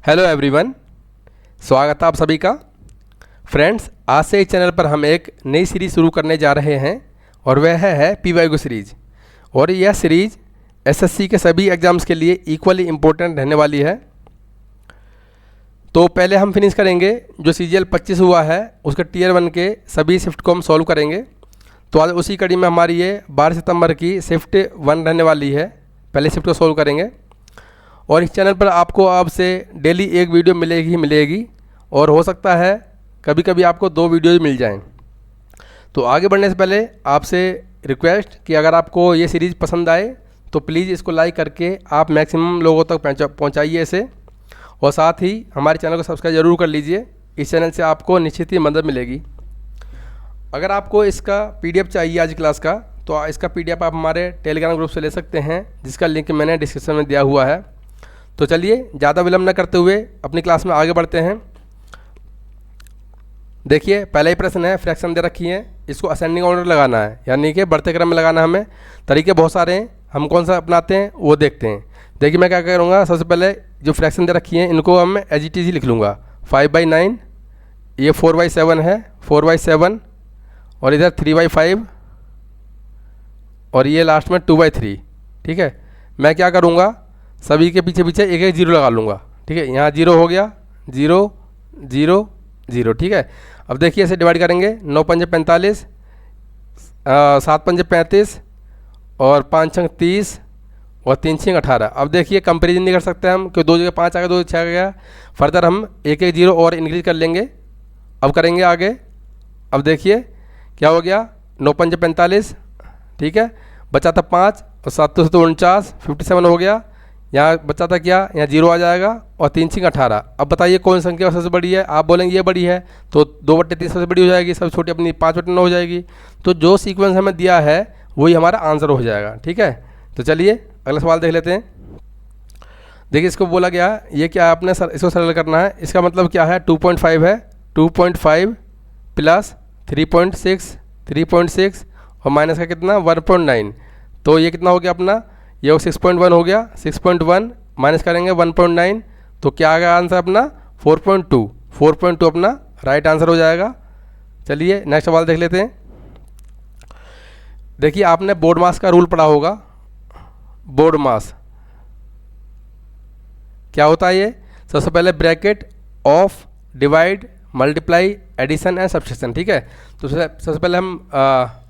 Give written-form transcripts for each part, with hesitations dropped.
Hello everyone, स्वागत है आप सभी का। फ्रेंड्स, आज से इस चैनल पर हम एक नई सीरीज़ शुरू करने जा रहे हैं और वह है पीवाईक्यू सीरीज़। और यह सीरीज़ एसएससी के सभी एग्ज़ाम्स के लिए इक्वली इम्पोर्टेंट रहने वाली है। तो पहले हम फिनिश करेंगे जो CGL 25 हुआ है उसके टीयर 1 के सभी शिफ्ट को हम सॉल्व करेंगे। तो आज उसी कड़ी में हमारी ये 12 सितंबर की शिफ्ट 1 रहने वाली है। पहले शिफ्ट को सॉल्व करेंगे और इस चैनल पर आपको अब से डेली एक वीडियो मिलेगी और हो सकता है कभी कभी आपको 2 वीडियोज़ मिल जाएं। तो आगे बढ़ने से पहले आपसे रिक्वेस्ट कि अगर आपको ये सीरीज़ पसंद आए तो प्लीज़ इसको लाइक करके आप मैक्सिमम लोगों तक पहुंचाइए इसे, और साथ ही हमारे चैनल को सब्सक्राइब ज़रूर कर लीजिए। इस चैनल से आपको निश्चित ही मदद मिलेगी। अगर आपको इसका PDF चाहिए आज क्लास का, तो इसका PDF आप हमारे टेलीग्राम ग्रुप से ले सकते हैं, जिसका लिंक मैंने डिस्क्रिप्शन में दिया हुआ है। तो चलिए ज़्यादा विलम्ब न करते हुए अपनी क्लास में आगे बढ़ते हैं। देखिए, पहला ही प्रश्न है, फ्रैक्शन दे रखी है, इसको असेंडिंग ऑर्डर लगाना है, यानी कि बढ़ते क्रम में लगाना। हमें तरीके बहुत सारे हैं, हम कौन सा अपनाते हैं वो देखते हैं। देखिए मैं क्या करूँगा, सबसे पहले जो फ्रैक्शन दे रखी है इनको हम एज लिख लूँगा। 5/9, ये 4/7 है, 4/7, और इधर 3/5, और ये लास्ट में 2/3। ठीक है, मैं क्या करूँगा, सभी के पीछे पीछे एक एक जीरो लगा लूँगा। ठीक है, यहाँ 0 हो गया, 0 0 0। ठीक है, अब देखिए इसे डिवाइड करेंगे। 9 पंजे 45, 7 पंजे 35, और 5 छंग 30, और 3 छंग 18। अब देखिए कंपेरिजन नहीं कर सकते हम, क्योंकि 2 जगह 5 आ गया, 2 जगह 6 आ गया। फर्दर हम एक एक जीरो और इंक्रीज कर लेंगे। अब करेंगे आगे। अब देखिए क्या हो गया, 9 पंजे 45, ठीक है, बचा था 5, और 7 से 49, 57 हो गया। यहाँ बचा था क्या, यहाँ 0 आ जाएगा, और 3 छंग 18। अब बताइए कौन संख्या सबसे बड़ी है। आप बोलेंगे ये बड़ी है, तो 2/3 सबसे बड़ी हो जाएगी, सबसे छोटी अपनी 5/9 हो जाएगी। तो जो सीक्वेंस हमें दिया है वही हमारा आंसर हो जाएगा। ठीक है, तो चलिए अगला सवाल देख लेते हैं। देखिए इसको बोला गया, ये क्या है, आपने इसको सरल करना है। इसका मतलब क्या है, 2.5 है, 2.5 प्लस 3.6 और माइनस का कितना 1.9। तो ये कितना हो गया अपना, ये 6.1 हो गया। 6.1 माइनस करेंगे 1.9, तो क्या आ गया आंसर अपना 4.2 अपना राइट आंसर हो जाएगा। चलिए नेक्स्ट सवाल देख लेते हैं। देखिए आपने बोर्ड मास का रूल पढ़ा होगा। बोर्ड मास क्या होता है, ये सबसे पहले bracket of divide multiply addition and subtraction. ठीक है, तो सबसे पहले हम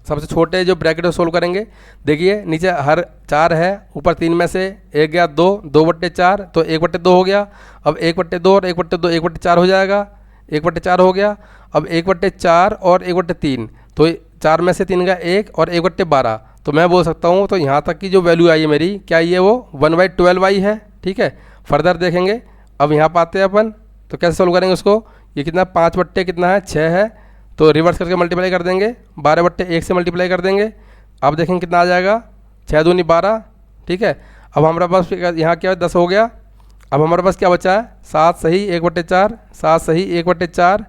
सबसे छोटे जो ब्रैकेट को सोल्व करेंगे। देखिए नीचे हर 4 है, ऊपर 3 में से 1 गया 2, 2/4, तो 1/2 हो गया। अब 1/2 और 1/2 1/4 हो जाएगा, 1/4 हो गया। अब 1/4 और 1/3, तो 4 में से 3 गया 1 और 1/12। तो मैं बोल सकता हूँ, तो यहाँ तक की जो वैल्यू आई है मेरी, क्या ये वो 1/12 आई है। ठीक है, फर्दर देखेंगे। अब यहाँ पाते हैं अपन, तो कैसे सोल्व करेंगे उसको। ये कितना 5 कितना है 6 है, तो रिवर्स करके मल्टीप्लाई कर देंगे। 12/1 से मल्टीप्लाई कर देंगे। अब देखेंगे कितना आ जाएगा, 6 दूनी 12। ठीक है, अब हमारे पास यहाँ क्या है 10 हो गया। अब हमारे पास क्या बचा है, 7 सही 1/4, 7 सही 1/4,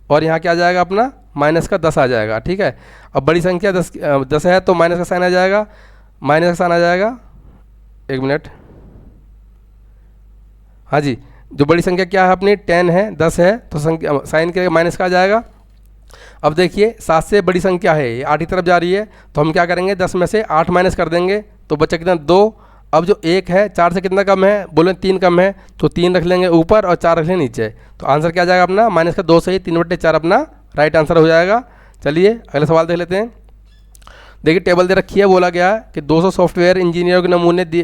और यहाँ क्या आ जाएगा अपना माइनस का 10 आ जाएगा। ठीक है, अब बड़ी संख्या 10 है, तो माइनस का साइन आ जाएगा, माइनस का साइन आ जाएगा। 1 मिनट, हाँ जी, जो बड़ी संख्या क्या है अपनी 10 है, 10 है, तो संख्या साइन के माइनस का आ जाएगा। अब देखिए 7 से बड़ी संख्या है, ये 8 की तरफ जा रही है, तो हम क्या करेंगे 10 में से 8 माइनस कर देंगे, तो बचा कितना 2। अब जो 1 है 4 से कितना कम है, बोले 3 कम है, तो 3 रख लेंगे ऊपर और 4 रख लेंगे नीचे। तो आंसर क्या आ जाएगा अपना माइनस का 2 सही 3/4 अपना राइट आंसर हो जाएगा। चलिए अगला सवाल देख लेते हैं। देखिए टेबल दे रखी है, बोला गया कि 200 सॉफ्टवेयर इंजीनियरों के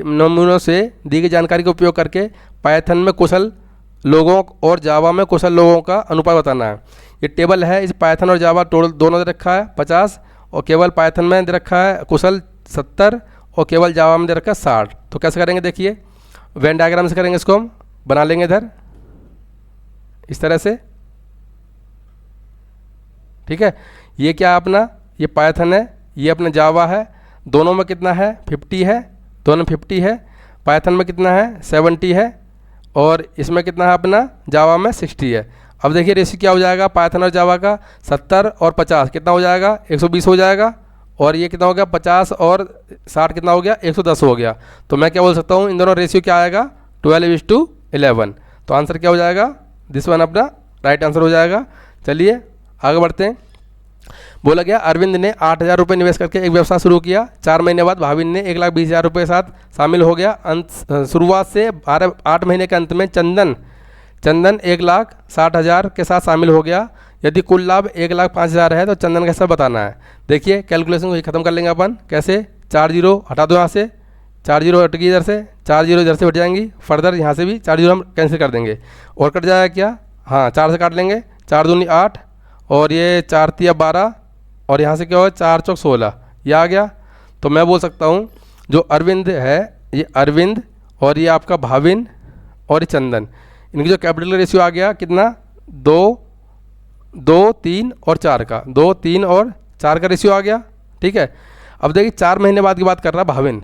नमूनों से दी गई जानकारी का उपयोग करके पाइथन में कुशल लोगों और जावा में कुशल लोगों का अनुपात बताना है। ये टेबल है, इस पाइथन और जावा टोटल दोनों दे रखा है 50, और केवल पाइथन में दे रखा है कुशल 70, और केवल जावा में दे रखा है 60। तो कैसे करेंगे, देखिए वेन डायग्राम से करेंगे, इसको हम बना लेंगे इधर इस तरह से। ठीक है, ये क्या अपना, ये पाइथन है, ये अपना जावा है। दोनों में कितना है 50 है, दोनों में 50 है। पाइथन में कितना है 70 है, और इसमें कितना है अपना जावा में 60 है। अब देखिए रेशियो क्या हो जाएगा पाइथन और जावा का, 70 और 50 कितना हो जाएगा 120 हो जाएगा। और ये कितना हो गया 50 और 60 कितना हो गया 110 हो गया। तो मैं क्या बोल सकता हूँ, इन दोनों रेशियो क्या आएगा 12:11। तो आंसर क्या हो जाएगा, दिस वन अपना राइट आंसर हो जाएगा। चलिए आगे बढ़ते हैं। बोला गया अरविंद ने 8,000 रुपये निवेश करके एक व्यवसाय शुरू किया। 4 महीने बाद भाविन ने 1,20,000 रुपये के साथ शामिल हो गया। शुरुआत से 8 महीने के अंत में चंदन 1,60,000 के साथ शामिल हो गया। यदि कुल लाभ 1,05,000 है तो चंदन कैसे बताना है। देखिए कैलकुलेशन को ख़त्म कर लेंगे अपन। कैसे, 4 जीरो हटा दो यहाँ से, 4 जीरो हट गई इधर से, 4 जीरो इधर से हट जाएंगी। फर्दर यहाँ से भी 4 जीरो हम कैंसिल कर देंगे और कट जाएगा क्या, हाँ 4 से काट लेंगे। 4 दूनी 8 और ये 4 तिया 12 और यहाँ से क्या होगा 4 चौक 16, ये आ गया। तो मैं बोल सकता हूँ जो अरविंद है, ये अरविंद और ये आपका भाविन और ये चंदन, इनकी जो कैपिटल रेशियो आ गया कितना, 2, 3 और 4 का, 2, 3 और 4 का रेशियो आ गया। ठीक है, अब देखिए 4 महीने बाद की बात कर रहा भाविन,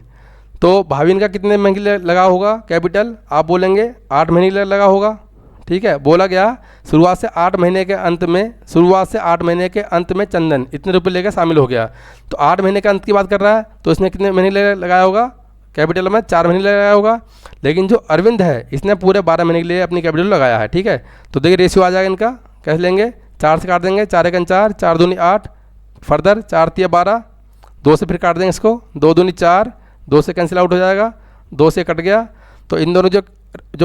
तो भाविन का कितने महीने लगा होगा कैपिटल, आप बोलेंगे 8 महीने लगा होगा। ठीक है, बोला गया शुरुआत से 8 महीने के अंत में चंदन इतने रुपए लेकर शामिल हो गया। तो 8 महीने के अंत की बात कर रहा है, तो इसने कितने महीने लगाया होगा कैपिटल में, 4 महीने लगाया होगा। लेकिन जो अरविंद है इसने पूरे 12 महीने के लिए अपनी कैपिटल लगाया है। ठीक है, तो देखिए रेशियो आ जाएगा इनका, कैसे लेंगे, 4 से काट देंगे, 4 1 4, 4 दूनी 8, फर्दर 4 तिया 12, 2 से फिर काट देंगे इसको, 2 दूनी 4, 2 से कैंसिल आउट हो जाएगा, 2 से कट गया। तो इन दोनों जो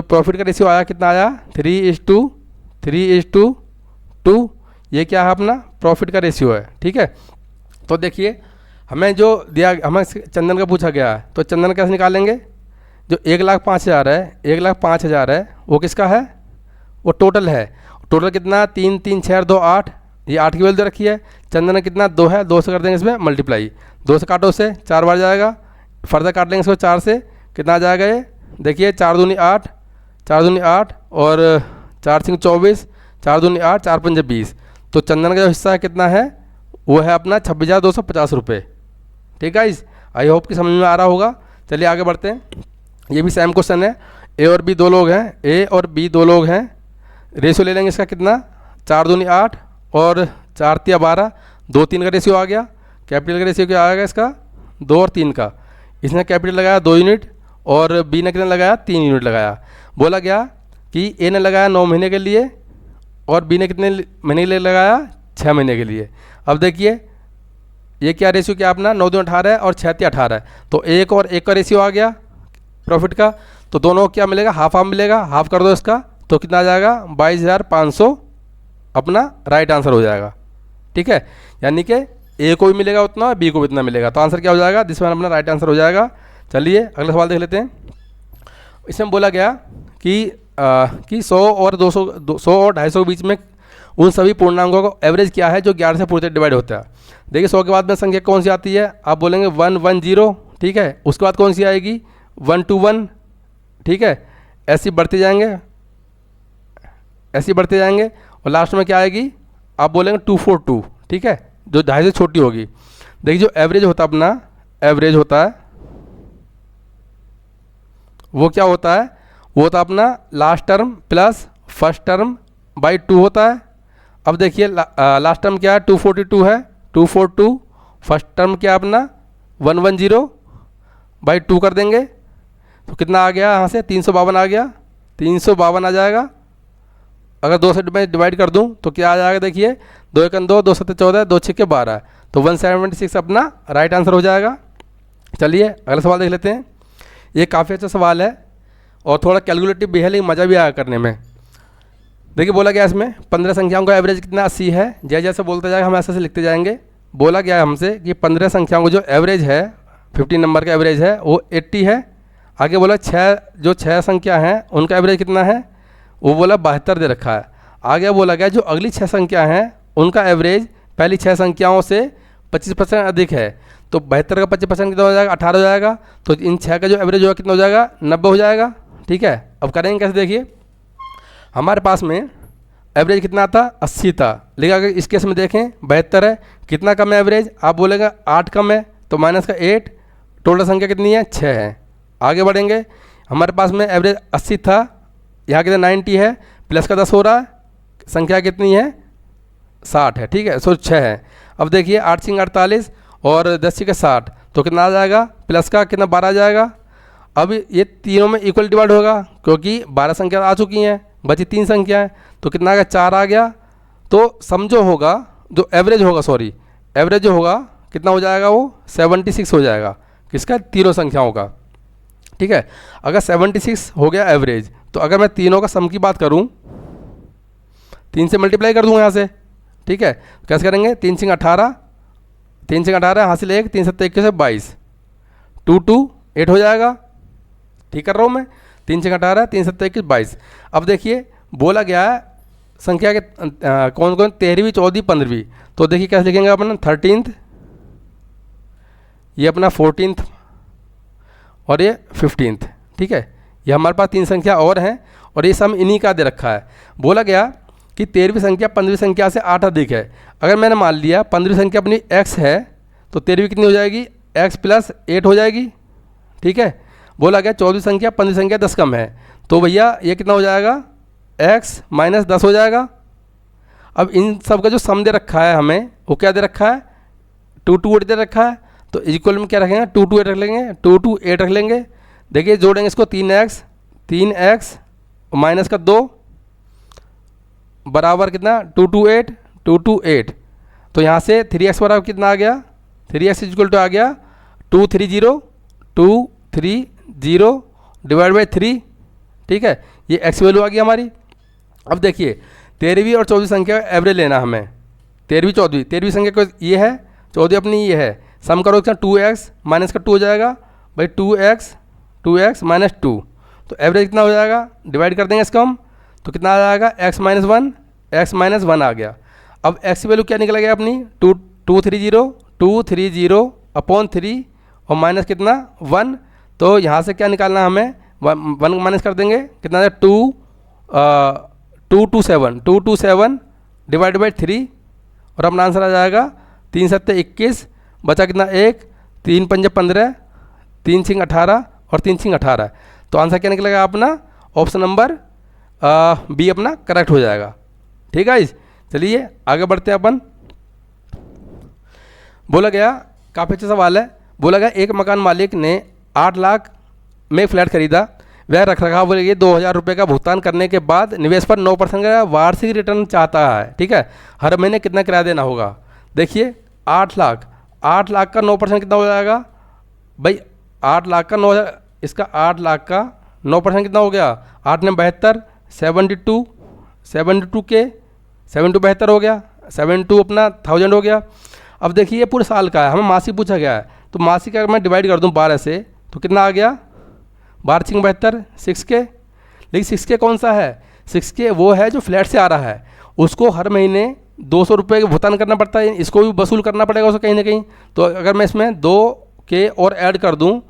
प्रॉफिट का रेशियो आया कितना आया, 3:2, ये क्या है अपना प्रॉफिट का रेशियो है। ठीक है, तो देखिए हमें जो दिया, हमें चंदन का पूछा गया है, तो चंदन कैसे निकालेंगे, जो 1,05,000 है, 1,05,000 है वो किसका है, वो टोटल है। टोटल कितना, 3 3 6 2 8, ये 8 की वैल्यू रखी है। चंदन ने कितना 2 है, 2 से कर देंगे इसमें मल्टीप्लाई, 2 से काटो से 4 बार जाएगा, फर्दर काट लेंगे इसको 4 से, कितना आ जाएगा ये, देखिए 4 दूनी 8, 4 दूनी 8 और 4 5 24, 4 दूनी 8, 4 5 20। तो चंदन का जो हिस्सा है कितना है, वो है अपना 26,250 रुपये। ठीक है, आई होप कि समझ में आ रहा होगा। चलिए आगे बढ़ते हैं। ये भी सेम क्वेश्चन है, ए और बी 2 लोग हैं, ए और बी 2 लोग हैं। रेशियो ले लेंगे इसका कितना, 4 दूनी 8 और 4 तिया 12, 2 3 का रेशियो आ गया। कैपिटल का रेशियो क्या आएगा इसका, 2 और 3 का। इसने कैपिटल लगाया 2 यूनिट और बी ने कितना लगाया, 3 यूनिट लगाया। बोला गया कि ए ने लगाया 9 महीने के लिए और बी ने कितने महीने के लिए लगाया, 6 महीने के लिए। अब देखिए ये क्या रेशियो क्या अपना, 9 2 18 है और 6 3 18 है। तो 1 और 1 का रेशियो आ गया प्रॉफिट का। तो दोनों क्या मिलेगा, हाफ हाफ मिलेगा, हाफ कर दो इसका, तो कितना आ जाएगा 22,500 अपना राइट आंसर हो जाएगा। ठीक है, यानी कि ए को भी मिलेगा उतना, बी को भी इतना मिलेगा। तो आंसर क्या हो जाएगा, जिसमें अपना राइट आंसर हो जाएगा। चलिए अगला सवाल देख लेते हैं। इसमें बोला गया कि 100 और 200 100 और 250 के बीच में उन सभी पूर्णांकों को एवरेज क्या है जो 11 से पूरे डिवाइड होता है। देखिए 100 के बाद में संख्या कौन सी आती है, आप बोलेंगे 1 1 0। ठीक है, उसके बाद कौन सी आएगी 1 2 1। ठीक है, ऐसी बढ़ते जाएंगे, ऐसी बढ़ते जाएंगे और लास्ट में क्या आएगी, आप बोलेंगे 2 4 2। ठीक है, जो 2.5 से छोटी होगी। देखिए जो एवरेज होता है अपना, एवरेज होता है वो क्या होता है, वो होता है अपना last term plus first term by 2 होता है। अब देखिए लास्ट टर्म क्या है, 242 है, 242। फर्स्ट टर्म क्या अपना 110 बाई 2 कर देंगे तो कितना आ गया, यहाँ से 352 आ गया, 352 आ जाएगा। अगर 2 से मैं डिवाइड कर दूँ तो क्या आ जाएगा, देखिए 2 1 2, 2 7 14, 2 6 12, तो 176 अपना राइट आंसर हो जाएगा। चलिए अगला सवाल देख लेते हैं। ये काफ़ी अच्छा सवाल है और थोड़ा कैलकुलेटिव भी है, लेकिन मज़ा भी आया करने में। देखिए बोला गया इसमें 15 संख्याओं का एवरेज कितना 80 है। जैसे जैसे बोलते जाएगा हम ऐसे से लिखते जाएंगे। बोला गया हमसे कि 15 संख्याओं का जो एवरेज है, 15 नंबर का एवरेज है वो 80 है। आगे बोला 6 संख्या हैं उनका एवरेज कितना है, वो बोला 72 दे रखा है। आगे बोला गया जो अगली 6 संख्या हैं उनका एवरेज पहली 6 संख्याओं से 25% अधिक है। तो 72 का 25% कितना हो जाएगा, 18 हो जाएगा। तो इन 6 का जो एवरेज होगा कितना हो जाएगा, 90 हो जाएगा। ठीक है, अब करेंगे कैसे, देखिए हमारे पास में एवरेज कितना था, 80 था। लेकिन अगर इस केस में देखें 72 है, कितना कम है एवरेज, आप बोलेगा 8 कम है, तो माइनस का 8, टोटल संख्या कितनी है 6 है। आगे बढ़ेंगे, हमारे पास में एवरेज 80 था, यहाँ कितना 90 है, प्लस का 10 हो रहा है, संख्या कितनी है 60 है। ठीक है, सो 6 है। अब देखिए 8 6 48 और 10 6 60, तो कितना आ जाएगा, प्लस का कितना 12 आ जाएगा। अब ये तीनों में इक्वल डिवाइड होगा, क्योंकि 12 संख्या आ चुकी हैं, बची 3 संख्या है, तो कितना आ गया 4 आ गया। तो समझो होगा जो एवरेज होगा, सॉरी एवरेज जो होगा कितना हो जाएगा, वो 76 हो जाएगा, किसका, तीनों संख्याओं का। ठीक है, अगर 76 हो गया एवरेज, तो अगर मैं तीनों का सम की बात करूं, 3 से मल्टीप्लाई कर दूंगा यहाँ से। ठीक है, कैसे करेंगे, 3 सिंग 18, 3 सिंग 18 हासिल 1, 3 7 21 22, 2 2 8 हो जाएगा। ठीक कर रहा हूँ मैं, 3 सिंग 18, 3 7 21 22। अब देखिए बोला गया है संख्या के कौन कौन, 13वीं 14वीं 15वीं, तो देखिए कैसे लिखेंगे अपना 13th, ये अपना 14th और ये 15th। ठीक है, ये हमारे पास 3 संख्या और हैं और ये सम इन्हीं का दे रखा है। बोला गया कि 13वीं संख्या 15वीं संख्या से 8 अधिक है। अगर मैंने मान लिया 15वीं संख्या अपनी x है, तो 13वीं कितनी हो जाएगी, x + 8 हो जाएगी। ठीक है, बोला गया 14वीं संख्या 15वीं संख्या 10 कम है, तो भैया ये कितना हो जाएगा, x - 10 हो जाएगा। अब इन सब का जो सम दे रखा है हमें, वो क्या दे रखा है, 2 2 8 दे रखा है, तो इक्वल में क्या रखेंगे, 2 2 8 रख लेंगे, 2 2 8 रख लेंगे। देखिए जोड़ेंगे इसको, 3x माइनस का 2 बराबर कितना, 2 2 8 2 2 8। तो यहाँ से 3x बराबर कितना आ गया, 3x = आ गया 230 230 डिवाइड बाई 3। ठीक है, ये x वैल्यू आ गई हमारी। अब देखिए 13वीं और 14वीं संख्या का एवरेज लेना हमें, 13वीं 14वीं, 13वीं संख्या को ये है, 14वीं अपनी ये है, सम करो क्या, 2x माइनस का 2 हो जाएगा भाई, 2x - 2, तो एवरेज कितना हो जाएगा, डिवाइड कर देंगे इसको हम, तो कितना आ जाएगा, x - 1 आ गया। अब x की वैल्यू क्या निकल गया अपनी, 230 अपॉन 3 और माइनस कितना 1, तो यहाँ से क्या निकालना हमें, 1 माइनस कर देंगे, कितना है 227 डिवाइड बाई 3, और अपना आंसर आ जाएगा 3 7 21, बचा कितना 1, 3 5 15, 3 6 18 और 3 6 18। तो आंसर क्या निकलेगा अपना, ऑप्शन नंबर बी अपना करेक्ट हो जाएगा। ठीक है, चलिए आगे बढ़ते हैं अपन। बोला गया, काफ़ी अच्छा सवाल है, बोला गया एक मकान मालिक ने 8 लाख में फ्लैट खरीदा, वह रखरखाव के लिए 2000 रुपये का भुगतान करने के बाद निवेश पर 9% का वार्षिक रिटर्न चाहता है। ठीक है, हर महीने कितना किराया देना होगा। देखिए 8 लाख का 9% कितना हो जाएगा भाई, 8 लाख का 9, इसका 8 लाख का 9% कितना हो गया, 8 ने 72, 72 के 72 72 हो गया, 72 अपना 1000 हो गया। अब देखिए ये पूरे साल का है, हमें मासिक पूछा गया है, तो मासिक का मैं डिवाइड कर दूं 12 से, तो कितना आ गया, 12 6 72, 6K। लेकिन 6K कौन सा है, 6K वो है जो फ्लैट से आ रहा है, उसको हर महीने 200 रुपये का भुगतान करना पड़ता है, इसको भी वसूल करना पड़ेगा उसे कहीं ना कहीं। तो अगर मैं इसमें 2K और ऐड कर दूं,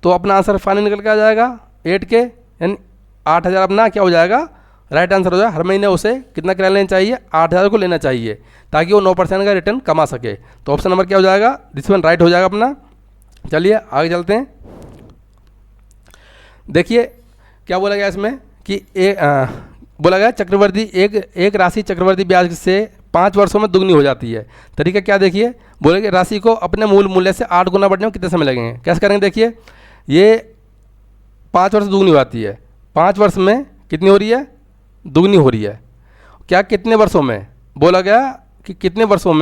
तो अपना आंसर फाइनल निकल के आ जाएगा 8K, यानी 8000 अपना क्या हो जाएगा, राइट आंसर हो जाएगा। हर महीने उसे कितना किराया लेना चाहिए, 8000 को लेना चाहिए, ताकि वो 9% का रिटर्न कमा सके। तो ऑप्शन नंबर क्या हो जाएगा, दिस वन राइट हो जाएगा अपना। चलिए आगे चलते हैं। देखिए क्या बोला गया इसमें कि बोला गया चक्रवर्ती एक राशि चक्रवर्ती ब्याज से 5 वर्षों में दुगनी हो जाती है। तरीका क्या, देखिए बोले कि राशि को अपने मूल मूल्य से 8 गुना बढ़ने में कितने समय लगेंगे। कैसे करेंगे, देखिए ये 5 वर्ष दुगनी हो जाती है, 5 वर्ष में कितनी हो रही है, दुगनी हो रही है। क्या कितने वर्षों में, बोला गया कि कितने वर्षों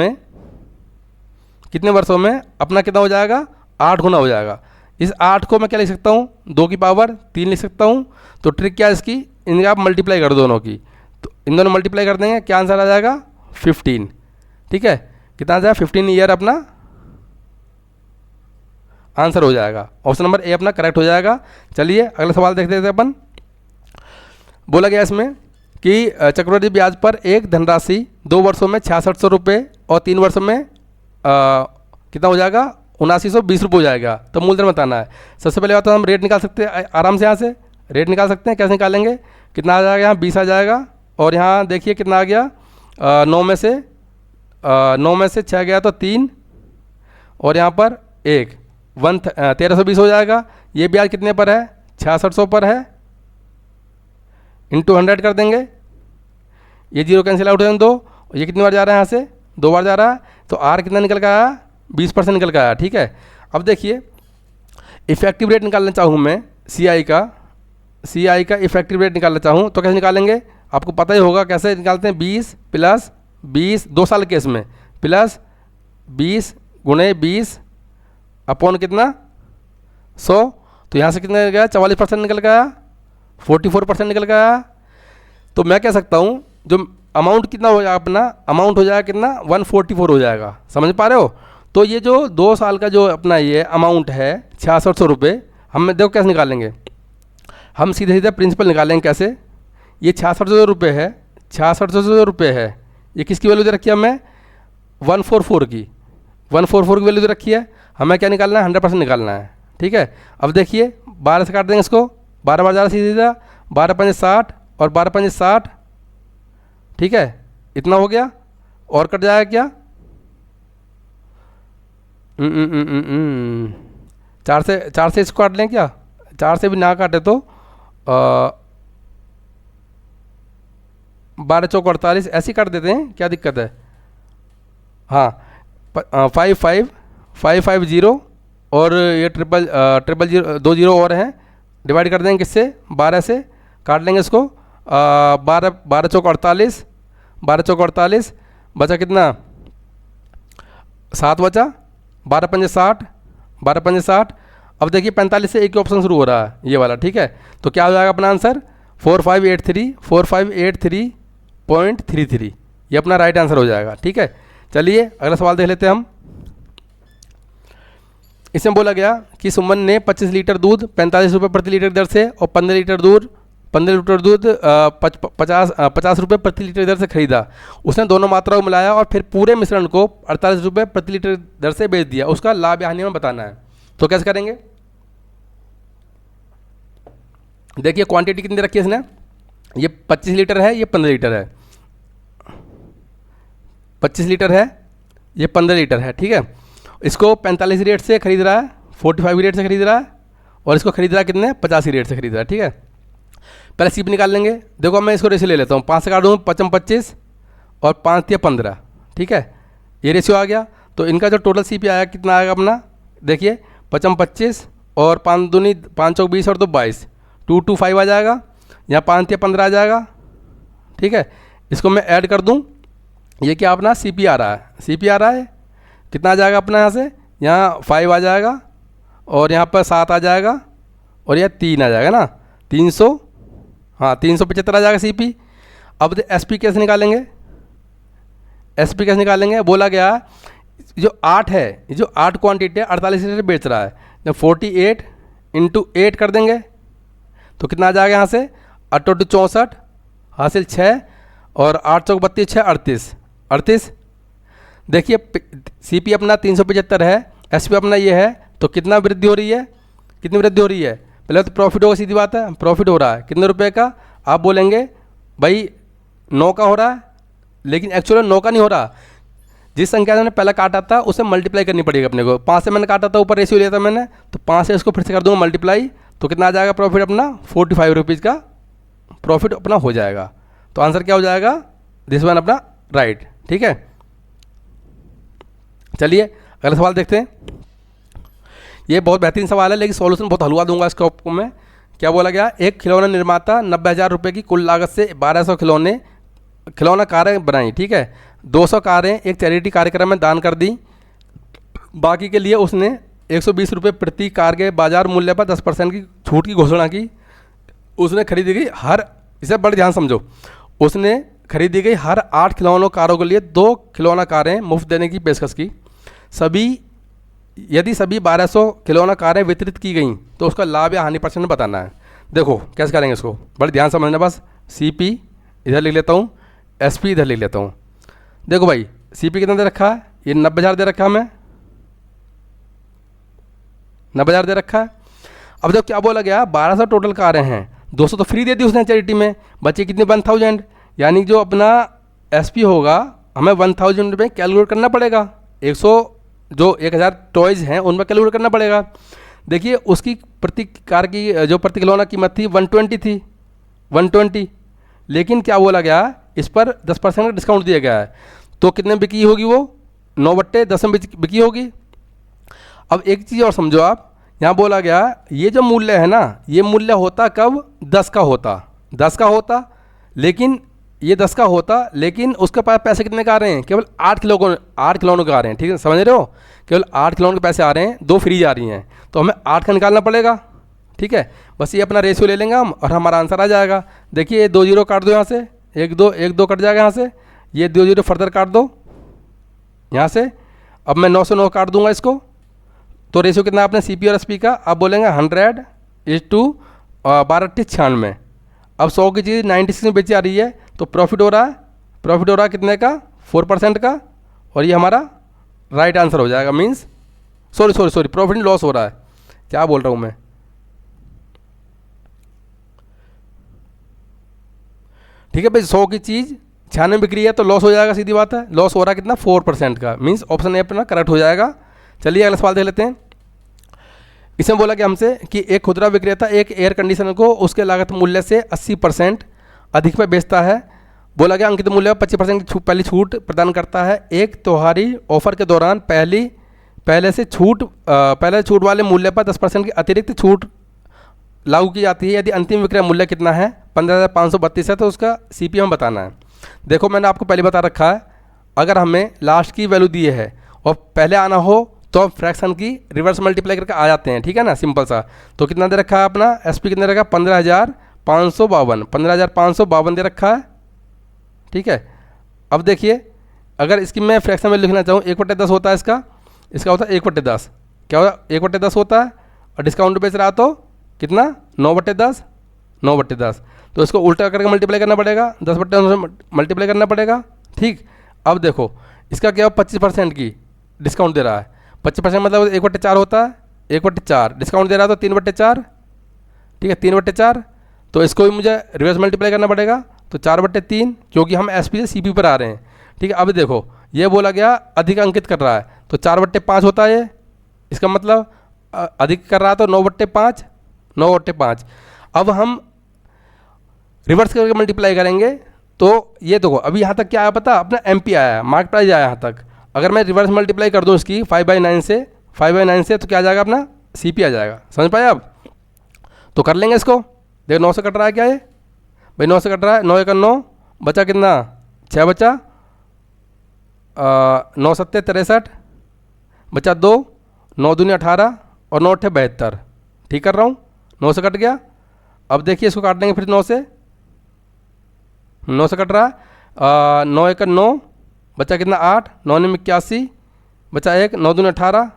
में अपना कितना हो जाएगा, 8 गुना हो जाएगा। इस 8 को मैं क्या लिख सकता हूँ, 2 की पावर 3 लिख सकता हूँ। तो ट्रिक क्या है इसकी, इनका आप मल्टीप्लाई कर दो दोनों की, तो इन दोनों मल्टीप्लाई कर देंगे, क्या आंसर आ जाएगा 15। ठीक है, कितना आ जाएगा 15 ईयर अपना आंसर हो जाएगा। ऑप्शन नंबर ए अपना करेक्ट हो जाएगा। चलिए अगला सवाल देखते थे अपन। बोला गया इसमें कि चक्रवृद्धि ब्याज पर एक धनराशि 2 वर्षों में 6600 रुपये और 3 वर्षों में कितना हो जाएगा, 7920 रुपये हो जाएगा। तो मूलधन बताना है। सबसे पहले बात तो हम रेट निकाल सकते हैं आराम से, यहाँ से रेट निकाल सकते हैं। कैसे निकालेंगे, कितना आ जाएगा, यहाँ 20 आ जाएगा, और यहाँ देखिए कितना आ गया, 9 में से 6 गया तो 3, और यहाँ पर 1 1320 हो जाएगा। ये ब्याज कितने पर है, 6600 पर है, इंटू 100 कर देंगे, ये 0 कैंसिल आउट हो जाएंगे 2, ये कितनी बार जा रहा है, यहाँ से 2 बार जा रहा है, तो आर कितना निकल का आया, 20% निकल का आया। ठीक है, अब देखिए इफेक्टिव रेट निकालना चाहूँ मैं, सी आई का इफेक्टिव रेट निकालना चाहूँ तो कैसे निकालेंगे, आपको पता ही होगा कैसे निकालते हैं। 20 प्लस 20 2 साल केस में प्लस 20 गुणे 20 अपॉन कितना 100, तो यहाँ से कितना निकल गया 44% निकल गया, 44% निकल गया। तो मैं कह सकता हूँ जो अमाउंट कितना हो जाएगा अपना, अमाउंट हो जाएगा कितना 144 हो जाएगा, समझ पा रहे हो। तो ये जो 2 साल का जो अपना ये अमाउंट है 6600 रुपये, हम देखो कैसे निकालेंगे, हम सीधे सीधे प्रिंसिपल निकालेंगे कैसे। ये 6600 रुपये है, 6600 रुपये है, ये किसकी वैल्यू दे रखी है हमें 144 की, 144 की वैल्यू दे रखी है, हमें क्या निकालना है 100% निकालना है, ठीक है। अब देखिए 12 से काट देंगे इसको, 12 बार ज़्यादा सीधे सीधा, 12 पंजे 60 और 12 पंजे 60, ठीक है, इतना हो गया। और कट जाएगा क्या 4 से इसको काट लें क्या, 4 से भी ना काटे तो 12 चौक 48 ऐसे ही काट देते हैं, क्या दिक्कत है। हाँ 550 और ये ट्रिपल 0 2 0 और हैं, डिवाइड कर देंगे किससे 12 से, काट लेंगे इसको 12 चौक 48, 12 चौक 48 बचा कितना 7 बचा, 12 पंजे 60, 12 पंजे 60। अब देखिए 45 से एक ही ऑप्शन शुरू हो रहा है ये वाला, ठीक है। तो क्या हो जाएगा अपना आंसर 4583.33, ये अपना राइट आंसर हो जाएगा, ठीक है। चलिए अगला सवाल देख लेते हैं हम। इसमें बोला गया कि सुमन ने 25 लीटर दूध 45 रुपये प्रति लीटर दर से और 15 लीटर दूध 50 रुपये प्रति लीटर दर से खरीदा। उसने दोनों मात्राओं को मिलाया और फिर पूरे मिश्रण को 48 रुपये प्रति लीटर दर से बेच दिया। उसका लाभ या हानि में बताना है। तो कैसे करेंगे, देखिए क्वांटिटी कितनी रखी है इसने, ये 25 लीटर है, ये 15 लीटर है, 25 लीटर है, ये 15 लीटर है, ठीक है। इसको 45 रेट से खरीद रहा है, 45 रेट से खरीद रहा है, और इसको खरीद रहा है कितने 85 रेट से खरीद रहा है, ठीक है। पहले सीप निकाल लेंगे। देखो मैं इसको रेशियो ले लेता हूँ, 5 से काटूँ 55 25 और 5 या 15, ठीक है, ये रेशियो आ गया। तो इनका जो टोटल सीपी आया कितना आएगा अपना, देखिए 55 25 और 5 दूनी 5 चौक 20 और 2 22, 225 आ जाएगा, यहाँ 5 या 15 आ जाएगा, ठीक है। इसको मैं ऐड कर दूँ, ये क्या अपना सीपी आ रहा है, सीपी आ रहा है कितना आ जाएगा अपना, यहाँ से यहाँ 5 आ जाएगा और यहाँ पर 7 आ जाएगा और यह 3 आ जाएगा ना, 300, हाँ 375 आ जाएगा सीपी। अब एसपी कैसे निकालेंगे, एसपी कैसे निकालेंगे, बोला गया जो 8 है, ये जो 8 क्वांटिटी है 48 लीटर बेच रहा है, जब 48 × 8 कर देंगे तो कितना आ जाएगा, यहाँ से 8 × 2 64 हासिल 6 और 8 चौक 32 6 38। देखिए सीपी अपना 375 है, एसपी अपना ये है, तो कितना वृद्धि हो रही है, कितनी वृद्धि हो रही है। पहले तो प्रॉफिट होगा, सीधी बात है, प्रॉफिट हो रहा है कितने रुपए का, आप बोलेंगे भाई 9 का हो रहा है, लेकिन एक्चुअली 9 का नहीं हो रहा। जिस संख्या से मैंने पहले काटा था उसे मल्टीप्लाई करनी पड़ेगी अपने को। 5 से मैंने काटा था, ऊपर रेशियो लिया था मैंने, तो 5 से इसको फिर से कर दूँगा मल्टीप्लाई, तो कितना आ जाएगा प्रॉफिट अपना 45 रुपीज़ का प्रॉफिट अपना हो जाएगा। तो आंसर क्या हो जाएगा, दिस वन अपना राइट, ठीक है। चलिए अगला सवाल देखते हैं। ये बहुत बेहतरीन सवाल है, लेकिन सॉल्यूशन बहुत हलवा दूंगा इसका आपको मैं। क्या बोला गया, एक खिलौना निर्माता 90,000 रुपये की कुल लागत से 1200 खिलौना कारें बनाई, ठीक है। 200 कारें एक चैरिटी कार्यक्रम में दान कर दी, बाकी के लिए उसने 120 रुपये प्रति कार के बाजार मूल्य पर 10% की छूट की घोषणा की। उसने खरीदी गई इसे बड़े ध्यान समझो, उसने खरीदी गई हर 8 खिलौनों कारों के लिए 2 खिलौना कारें मुफ्त देने की पेशकश की। यदि सभी 1200 खिलौना कारें वितरित की गई तो उसका लाभ या हानि % बताना है। देखो कैसे करेंगे इसको, बड़े ध्यान समझना, बस सीपी इधर लिख लेता हूँ, एसपी इधर लिख लेता हूँ। देखो भाई सीपी कितना दे रखा है, ये 90,000 दे रखा है, हमें 90,000 दे रखा है। अब देखो क्या बोला गया, 1200 टोटल कारें हैं, 200 तो फ्री दे दी उसने चैरिटी में, बचे कितने 1000, यानी जो अपना एसपी होगा हमें 1000 रुपये कैलकुलेट करना पड़ेगा। 1000 टॉयज़ हैं उनमें कैलकुलेट करना पड़ेगा। देखिए उसकी प्रति कार की जो प्रति खिलौना कीमत थी 120 थी, 120, लेकिन क्या बोला गया इस पर 10% का डिस्काउंट दिया गया है, तो कितने बिकी होगी वो 9/10 में बिकी होगी। अब एक चीज़ और समझो आप, यहाँ बोला गया ये जो मूल्य है ना, ये मूल्य होता कब, 10 का होता, 10 का होता, लेकिन ये 10 का होता, लेकिन उसके पास पैसे कितने का आ रहे हैं, केवल 8 खिलौनों के आ रहे हैं। ठीक है, समझ रहे हो, केवल 8 खिलौनों के पैसे आ रहे हैं, 2 फ्री आ रही हैं, तो हमें 8 का निकालना पड़ेगा। ठीक है, बस ये अपना रेशियो ले लेंगे हम और हमारा आंसर आ जाएगा। देखिए ये 2 जीरो काट दो यहाँ से, 1 2 कट जाएगा यहाँ से, ये 2 जीरो फर्दर काट दो यहाँ से। अब मैं 9 से 9 काट दूंगा इसको, तो रेशियो कितना आपने CP और SP का, आप बोलेंगे 100:12 अब 100 की चीज़ 96 में बेची आ रही है, तो प्रॉफिट हो रहा है कितने का, 4% का, और ये हमारा राइट आंसर हो जाएगा। मीन्स सॉरी प्रॉफिट लॉस हो रहा है, क्या बोल रहा हूँ मैं। ठीक है भाई, 100 की चीज़ 96 बिक्री है तो लॉस हो जाएगा, सीधी बात है। लॉस हो रहा है कितना, 4% का, मीन्स ऑप्शन ए अपना करेक्ट हो जाएगा। चलिए अगला सवाल देख लेते हैं। इसमें बोला कि हमसे कि एक खुदरा विक्रेता एक एयर कंडीशनर को उसके लागत मूल्य से 80% अधिक में बेचता है। बोला गया अंकित मूल्य 25% की पहली छूट प्रदान करता है। एक त्योहारी ऑफर के दौरान पहले छूट वाले मूल्य पर 10% की अतिरिक्त छूट लागू की जाती है। यदि अंतिम विक्रय मूल्य कितना है, 15,532 है, तो उसका CP हमें बताना है। देखो मैंने आपको पहले बता रखा है, अगर हमें लास्ट की वैल्यू दी है और पहले आना हो तो हम फ्रैक्शन की रिवर्स मल्टीप्लाई करके आ जाते हैं। ठीक है ना, सिंपल सा। तो कितना दे रखा है अपना SP कितना दे रखा है, 15,552 दे रखा है। ठीक है, अब देखिए अगर इसकी मैं फ्रैक्शन में लिखना चाहूँ, 1/10 होता है इसका होता है 1/10, क्या होता है 1/10 होता है, और डिस्काउंट बेच रहा तो कितना 9/10, तो इसको उल्टा करके मल्टीप्लाई करना पड़ेगा, 10/9 से मल्टीप्लाई करना पड़ेगा। ठीक, अब देखो इसका क्या 25% की डिस्काउंट दे रहा है, 25% मतलब 1/4 होता है, 1/4 डिस्काउंट दे रहा है तो 3/4। ठीक है, 3/4, तो इसको भी मुझे रिवर्स मल्टीप्लाई करना पड़ेगा, तो 4/3, क्योंकि हम SP से CP पर आ रहे हैं। ठीक है, अब देखो ये बोला गया अधिक अंकित कर रहा है, तो 4/5 होता है ये, इसका मतलब अधिक कर रहा है तो 9/5। अब हम रिवर्स करके मल्टीप्लाई करेंगे, तो ये देखो अभी यहाँ तक क्या आया पता, अपना MP आया, मार्केट प्राइस आया यहाँ तक। अगर मैं रिवर्स मल्टीप्लाई कर दूँ इसकी 5/9 से तो क्या आ जाएगा अपना CP आ जाएगा। समझ पाए आप, तो कर लेंगे इसको। देखो 9 से कट रहा है क्या ये भाई, 9 से कट रहा है, 9 × 9 बचा कितना, 6 बचा, 9 × 7 = 63 बचा 2, 9 × 2 = 18 और 9 × 8 = 72। ठीक कर रहा हूँ, 9 से कट गया। अब देखिए इसको काट देंगे फिर 9 से कट रहा है, 9 × 9 बचा कितना 8, 9 × 9 = 81 बचा 1, 9 × 2 = 18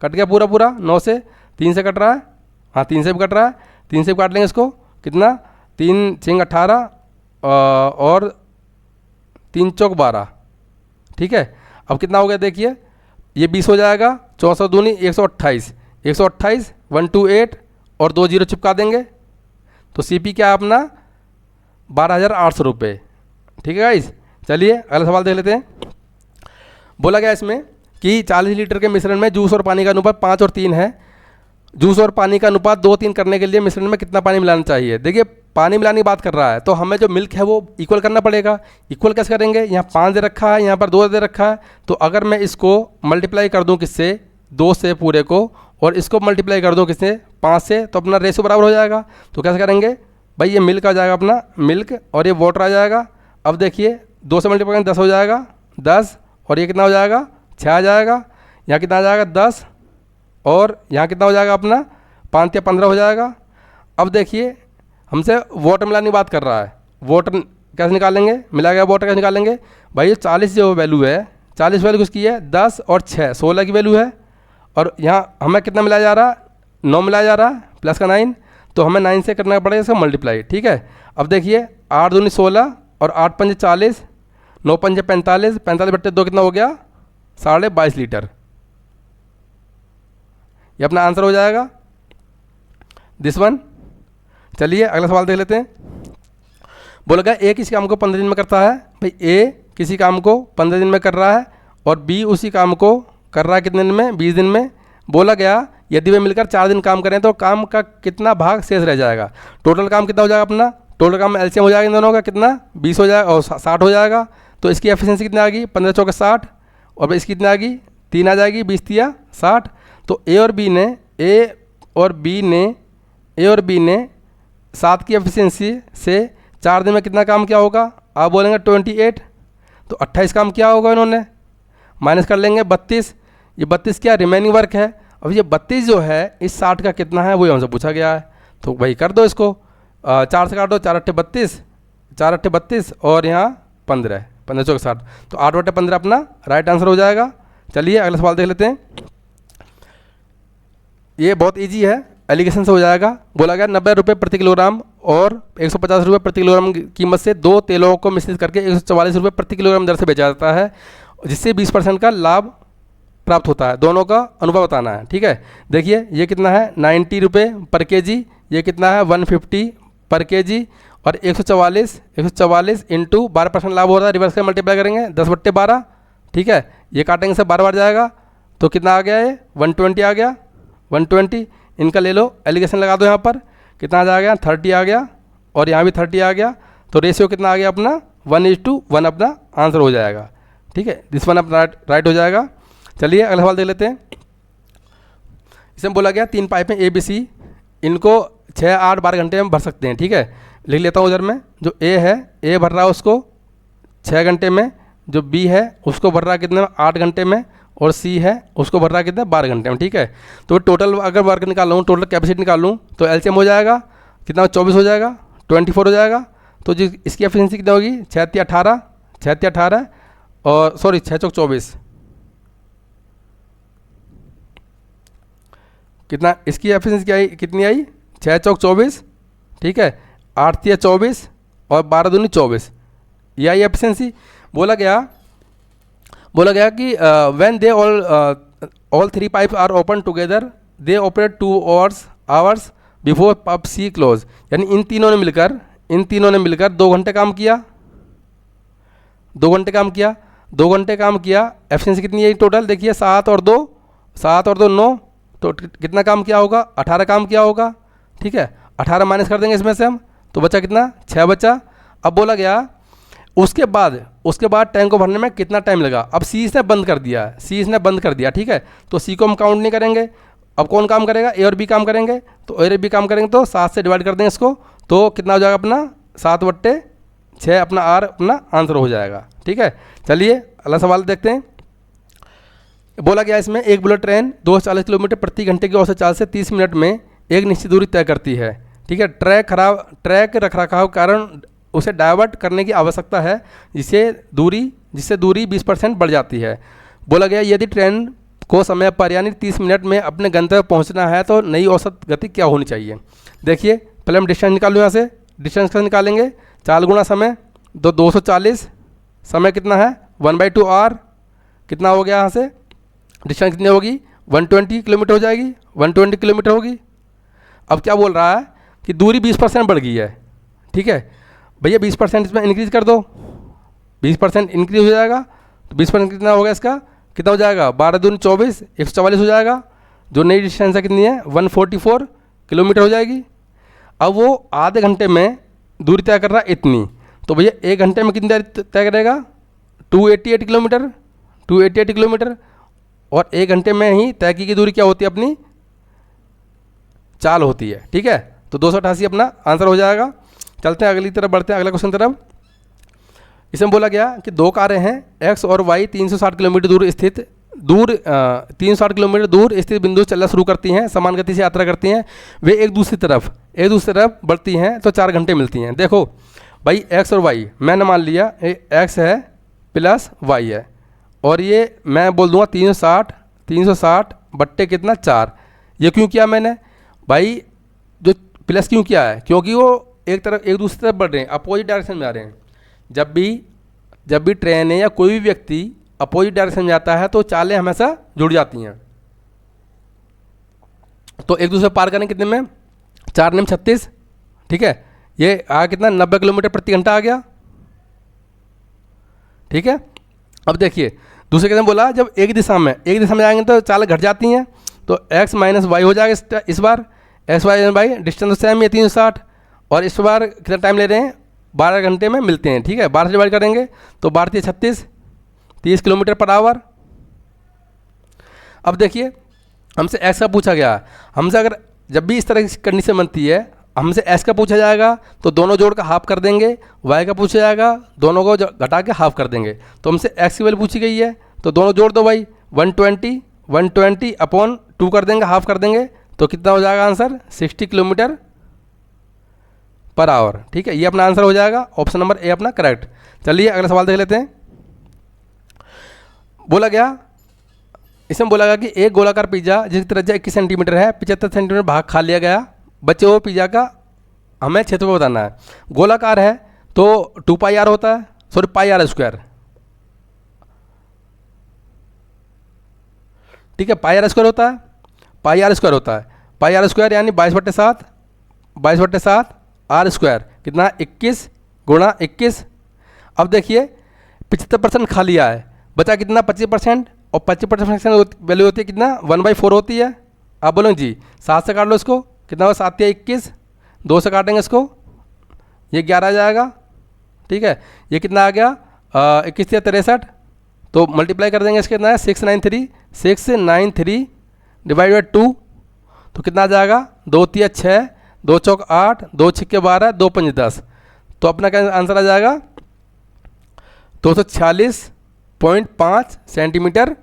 कट गया पूरा 9 से। 3 से कट रहा है, हाँ 3 से भी कट रहा है, 3 से भी काट लेंगे इसको, कितना 3 × 6 = 18 और 3 × 4 = 12। ठीक है, अब कितना हो गया देखिए, ये 20 हो जाएगा, 64 दूनी 128, 128 और 2 जीरो चिपका देंगे, तो CP क्या है अपना 12,800 रुपये। ठीक है गाइस, चलिए अगला सवाल देख लेते हैं। बोला गया इसमें कि 40 लीटर के मिश्रण में जूस और पानी का अनुपात 5 और 3 है। जूस और पानी का अनुपात 2-3 करने के लिए मिश्रण में कितना पानी मिलाना चाहिए। देखिए पानी मिलाने की बात कर रहा है, तो हमें जो मिल्क है वो इक्वल करना पड़ेगा। इक्वल कैसे करेंगे, यहाँ 5 दे रखा है, यहाँ पर 2 दे रखा है, तो अगर मैं इसको मल्टीप्लाई कर दूँ किससे, 2 से पूरे को, और इसको मल्टीप्लाई कर दूँ किससे, 5 से, तो अपना रेशो बराबर हो जाएगा। तो कैसे करेंगे भाई, ये मिल्क आ जाएगा अपना मिल्क, और ये वाटर आ जाएगा। अब देखिए 2 से मल्टीप्लाई करेंगे 10 हो जाएगा, 10, और ये कितना हो जाएगा 6 आ जाएगा, यहाँ कितना आ जाएगा 10, और यहाँ कितना हो जाएगा अपना 5 या 15 हो जाएगा। अब देखिए हमसे वाटर मिलाने की बात कर रहा है, वाटर कैसे निकालेंगे, मिला गया वाटर कैसे निकालेंगे भाई। ये 40 जो वैल्यू है, 40 वैल्यू किसकी है, 10 और 6 16 की वैल्यू है, और यहाँ हमें कितना मिलाया जा रहा है, 9 मिलाया जा रहा है प्लस का 9, तो हमें 9 से करना पड़ेगा इसका मल्टीप्लाई। ठीक है, अब देखिए 8 दूनी 16 और 8 पंजे 40, 9 पंजे 45, 45/2 कितना हो गया 22.5 लीटर। ये अपना आंसर हो जाएगा दिस वन। चलिए अगला सवाल देख लेते हैं। बोला गया ए किसी काम को 15 दिन में करता है। भाई ए किसी काम को 15 दिन में कर रहा है और बी उसी काम को कर रहा है कितने दिन में, 20 दिन में। बोला गया यदि वे मिलकर 4 दिन काम करें तो काम का कितना भाग शेष रह जाएगा। टोटल काम कितना हो जाएगा अपना, टोटल काम में LCM हो जाएगा इन दोनों का कितना 20 हो जाएगा और 60 हो जाएगा। तो इसकी एफिशिएंसी कितनी आ गई 15 × 4 = 60, और इसकी कितनी आ गई 3 आ जाएगी, 20 × 3 = 60। तो ए और बी ने, ए और बी ने 7 की एफिशिएंसी से 4 दिन में कितना काम किया होगा? आप बोलेंगे 28, तो 28 काम किया होगा इन्होंने, माइनस कर लेंगे 32। ये 32 क्या रिमेनिंग वर्क है। अब ये 32 जो है इस 60 का कितना है वो हमसे पूछा गया है, तो वही कर दो इसको। 4 से काट दो, 4 अट्ठे 32, 4 अट्ठे 32 और यहाँ 15, 15 चौक 60, तो 8 बटे 15 अपना राइट आंसर हो जाएगा। चलिए अगला सवाल देख लेते हैं। ये बहुत इजी है, एलिगेशन से हो जाएगा। बोला गया 90 रुपये प्रति किलोग्राम और 150 रुपये प्रति किलोग्राम की कीमत से 2 तेलों को मिश्रित करके 144 रुपये प्रति किलोग्राम दर से बेचा जाता है, जिससे 20% का लाभ प्राप्त होता है। दोनों का अनुपात बताना है। ठीक है, देखिए ये कितना है 90 रुपये पर केजी, ये कितना है 150 पर केजी, और 144 इंटू 12% लाभ हो रहा है, रिवर्स का मल्टीप्लाई करेंगे 10/12। ठीक है, ये काटेंगे से 12 बार जाएगा, तो कितना आ गया ये 120 आ गया, 120। इनका ले लो, एलिगेशन लगा दो यहाँ पर, कितना आ जाएगा 30 आ गया, और यहाँ भी 30 आ गया, तो रेशियो कितना आ गया अपना 1:1 अपना आंसर हो जाएगा। ठीक है, दिस वन अपना राइट हो जाएगा। चलिए अगला सवाल देख लेते हैं। इसमें बोला गया 3 पाइपें ABC, इनको 6, 8, 12 घंटे में भर सकते हैं। ठीक है, लिख लेता हूँ उधर में। जो A है, A भर रहा है उसको 6 घंटे में, जो B है उसको भर रहा है कितने में 8 घंटे में, और C है उसको भर रहा है कितने 12 घंटे में। ठीक है, तो टोटल अगर वर्क निकालूँ, टोटल कैपेसिटी निकालूँ, तो LCM हो जाएगा कितना 24 हो जाएगा, 24 हो जाएगा। तो जी इसकी एफिशिएंसी कितनी होगी 6 × 18 और सॉरी 6 चौक 24, कितना इसकी एफिशिएंसी क्या आई, कितनी आई 6 चौक 24। ठीक है, 8 × 24 और 12 दूनी 24, ये आई एफिशिएंसी। बोला गया कि when they all 3 pipes are open together they operate 2 hours before pump C close, यानी इन तीनों ने मिलकर 2 घंटे काम किया, 2 घंटे काम किया। एफिशिएंसी कितनी है टोटल, देखिए 7 और 2 9, तो कितना काम किया होगा 18 काम किया होगा। ठीक है, 18 माइनस कर देंगे इसमें से हम, तो बचा कितना 6 बचा। अब बोला गया उसके बाद टैंक को भरने में कितना टाइम लगा। अब C इसने बंद कर दिया, ठीक है, तो C को हम काउंट नहीं करेंगे। अब कौन काम करेगा, A और B काम करेंगे, तो A और B काम करेंगे तो 7 से डिवाइड कर देंगे इसको, तो कितना हो जाएगा अपना 7/6 अपना R अपना आंसर हो जाएगा। ठीक है, चलिए अगला सवाल देखते हैं। बोला गया इसमें एक बुलेट ट्रेन 240 किलोमीटर प्रति घंटे की औसत चाल से 30 मिनट में एक निश्चित दूरी तय करती है। ठीक है, ट्रैक रखरखाव के कारण उसे डाइवर्ट करने की आवश्यकता है, जिससे दूरी 20% बढ़ जाती है। बोला गया यदि ट्रेन को समय पर यानी 30 मिनट में अपने गंतव्य पहुंचना है तो नई औसत गति क्या होनी चाहिए। देखिए पहले हम डिस्टेंस निकालो, यहाँ से डिस्टेंस कैसे निकालेंगे, 4 गुना समय, 240, समय कितना है 1/2 R, कितना हो गया यहाँ से डिस्टेंस कितनी होगी 120 किलोमीटर हो जाएगी, 120 किलोमीटर होगी। अब क्या बोल रहा है कि दूरी 20% बढ़ गई है। ठीक है भैया, 20% इसमें इंक्रीज़ कर दो, 20% इंक्रीज हो जाएगा, तो 20% कितना होगा इसका, कितना हो जाएगा 12 दूनी 24, 144 हो जाएगा। जो नई डिस्टेंस है कितनी है 144 किलोमीटर हो जाएगी। अब वो आधे घंटे में दूरी तय कर रहा है इतनी, तो भैया 1 घंटे में कितनी तय करेगा 288 किलोमीटर, और 1 घंटे में ही तय की दूरी क्या होती है अपनी चाल होती है। ठीक है, तो 288 अपना आंसर हो जाएगा। चलते हैं अगली तरफ, बढ़ते हैं अगला क्वेश्चन तरफ। इसमें बोला गया कि 2 कारें हैं X और Y 360 किलोमीटर दूर 360 किलोमीटर दूर स्थित बिंदु से चलना शुरू करती हैं, समान गति से यात्रा करती हैं। वे एक दूसरी तरफ बढ़ती हैं तो 4 घंटे मिलती हैं। देखो भाई X और Y मैंने मान लिया X है प्लस Y है, और ये मैं बोल दूंगा 360 बट्टे कितना 4। ये क्यों किया मैंने भाई, जो प्लस क्यों किया है, क्योंकि वो एक दूसरी तरफ बढ़ रहे हैं, अपोजिट डायरेक्शन में आ रहे हैं। जब भी ट्रेन है या कोई भी व्यक्ति अपोजिट डायरेक्शन में जाता है तो चालें हमेशा जुड़ जाती हैं। तो एक दूसरे पार करें कितने में 4 × 36। ठीक है, ये आ कितना 90 किलोमीटर प्रति घंटा आ गया। ठीक है, अब देखिए दूसरे के बोला जब एक दिशा में जाएंगे तो चालें घट जाती हैं, तो x - y हो जाएगा इस बार, x y डिस्टेंस तो सेम है 360, और इस बार कितना टाइम ले रहे हैं 12 घंटे में मिलते हैं। ठीक है, 12 से डिवाइड करेंगे तो 12 × 36 30 किलोमीटर पर आवर। अब देखिए हमसे x का पूछा गया, हमसे अगर जब भी इस तरह की कंडीशन बनती है, हमसे एक्स का पूछा जाएगा तो दोनों जोड़ का हाफ कर देंगे, वाई का पूछा जाएगा दोनों को घटा के हाफ कर देंगे। तो हमसे एक्स की वैल्यू पूछी गई है तो दोनों जोड़ दो भाई, 120 अपॉन 2 कर देंगे, हाफ कर देंगे, तो कितना हो जाएगा आंसर 60 किलोमीटर पर आवर। ठीक है, ये अपना आंसर हो जाएगा, ऑप्शन नंबर ए अपना करेक्ट। चलिए अगला सवाल देख लेते हैं। बोला गया, इसमें बोला गया कि एक गोलाकार पिज्जा जिसकी त्रिज्या 21 सेंटीमीटर है, 75 सेंटीमीटर भाग खा लिया गया, बचे हुए पिज्जा का हमें क्षेत्रफल बताना है। गोलाकार है तो 2 पाई आर होता है, सॉरी पाई आर स्क्वायर। ठीक है, पाई आर स्क्वायर होता है, पाई आर स्क्वायर होता है, पाई आर स्क्वायर यानी 22/7 आर स्क्वायर कितना 21 गुणा 21। अब देखिए 75% खा लिया है, बचा कितना 25%, और 25% वैल्यू होती है कितना 1/4 होती है। आप बोलोगे जी 7 से काट लो इसको, कितना हुआ 7 या 21, 2 से काटेंगे इसको, ये 11 आ जाएगा। ठीक है, ये कितना आ गया 21 या 63, तो मल्टीप्लाई कर देंगे इसके, कितना है 693 डिवाइड बाई 2, तो कितना आ जाएगा 2 3 6, 2 चौक 8, 2 6 12, 2 5 10, तो अपना क्या आंसर आ जाएगा 246.5 सेंटीमीटर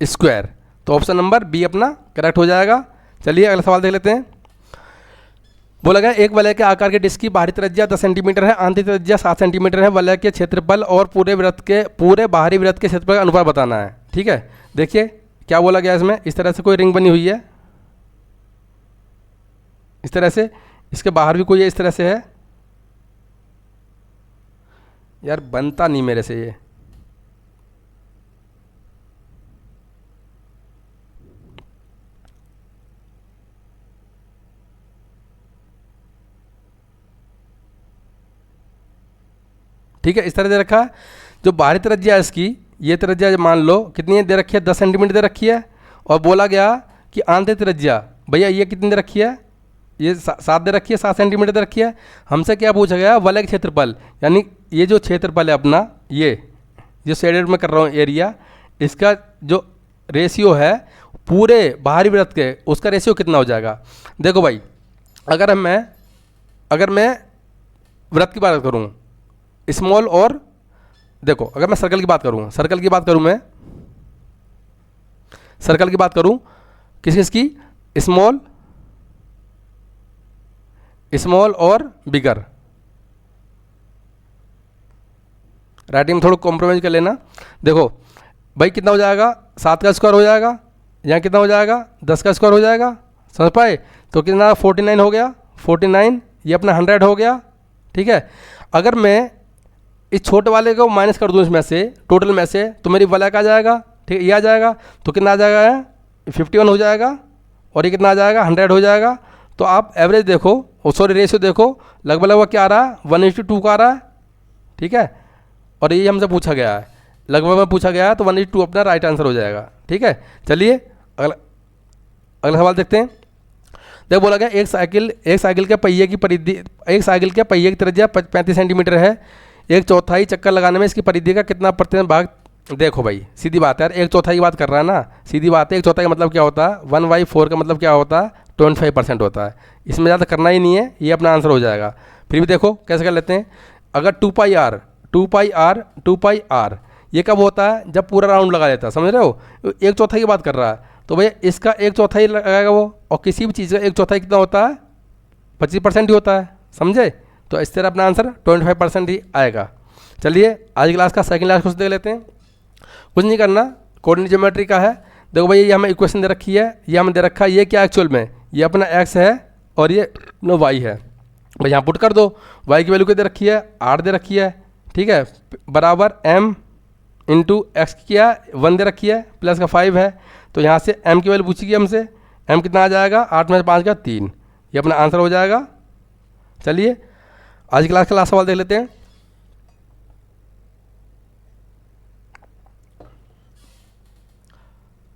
स्क्वायर। तो ऑप्शन नंबर बी अपना करेक्ट हो जाएगा। चलिए अगला सवाल देख लेते हैं। बोला गया एक वलय के आकार के डिस्क की बाहरी त्रिज्या 10 सेंटीमीटर है, आंतरिक त्रिज्या 7 सेंटीमीटर है, वलय के क्षेत्रफल और पूरे बाहरी वृत्त के क्षेत्रफल का अनुपात बताना है। ठीक है, देखिए क्या बोला गया इसमें, इस तरह से कोई रिंग बनी हुई है, इस तरह से, इसके बाहर भी कोई है, इस तरह से है, यार बनता नहीं मेरे से ये, ठीक है, इस तरह दे रखा है। जो बाहरी त्रिज्या है इसकी, ये त्रिज्या मान लो कितनी दे रखी है 10 सेंटीमीटर दे रखी है, और बोला गया कि आंतरिक त्रिज्या भैया ये कितनी दे रखी है, ये 7 दे रखी है, 7 सेंटीमीटर दे रखी है। हमसे क्या पूछा गया वलय के क्षेत्रफल, यानी ये जो क्षेत्रफल है अपना, ये जो शेडेड में कर रहा हूँ एरिया, इसका जो रेशियो है पूरे बाहरी वृत्त के, उसका रेशियो कितना हो जाएगा। देखो भाई, अगर मैं वृत्त की बात करूँ स्मॉल, और देखो अगर मैं सर्कल की बात करूँ, मैं सर्कल की बात करूँ किसकी, स्मॉल और बिगर, राइटिंग में थोड़ा कॉम्प्रोमाइज कर लेना। देखो भाई कितना हो जाएगा 7 का स्क्वायर हो जाएगा, यहाँ कितना हो जाएगा 10 का स्क्वायर हो जाएगा, समझ पाए, तो कितना 49 हो गया, 49 ये अपना 100 हो गया। ठीक है, अगर मैं इस छोटे वाले को माइनस कर दूँ इसमें से, टोटल में से, तो मेरी वलय का आ जाएगा। ठीक है, ये आ जाएगा, तो कितना आ जाएगा 51 हो जाएगा, और ये कितना आ जाएगा 100 हो जाएगा। तो आप एवरेज देखो, सॉरी रेशियो देखो, लगभग क्या आ रहा है 1:2 का आ रहा है। ठीक है, और ये हमसे पूछा गया है, लगभग में पूछा गया है, तो 1:2 अपना राइट आंसर हो जाएगा। ठीक है, चलिए अगला सवाल देखते हैं। देखो बोला गया एक साइकिल के पहिए की परिधि, एक साइकिल के पहिए की त्रिज्या 35 सेंटीमीटर है, 1/4 चक्कर लगाने में इसकी परिधि का कितना प्रतिशत भाग। देखो भाई सीधी बात है यार, 1/4 की बात कर रहा है ना, सीधी बात है, 1/4 का मतलब क्या होता है 1/4 का मतलब क्या होता है 25% होता है, इसमें ज़्यादा करना ही नहीं है, ये अपना आंसर हो जाएगा। फिर भी देखो कैसे कर लेते हैं, अगर 2 पाई आर ये कब होता है जब पूरा राउंड लगा लेता है, समझ रहे हो, 1/4 की बात कर रहा है, तो भैया इसका 1/4 ही लगाएगा वो, और किसी भी चीज़ का 1/4 कितना होता है 25% ही होता है, समझे, तो इस तरह अपना आंसर 25% ही आएगा। चलिए आज की क्लास का सेकंड लास्ट क्वेश्चन देख लेते हैं। कुछ नहीं करना, कोऑर्डिनेट ज्योमेट्री का है। देखो भाई ये हमें इक्वेशन दे रखी है, ये हमें दे रखा है, ये क्या एक्चुअल में ये अपना x है और ये अपना y है, भाई यहाँ पुट कर दो, y की वैल्यू क्या दे रखी है 8 दे रखी है। ठीक है, बराबर m इंटू एक्स किया 1 दे रखी है, प्लस का 5 है, तो यहाँ से m की वैल्यू पूछी गई हमसे, m कितना आ जाएगा 8 में 5 का 3, ये अपना आंसर हो जाएगा। चलिए आज की क्लास का लास्ट सवाल देख लेते हैं।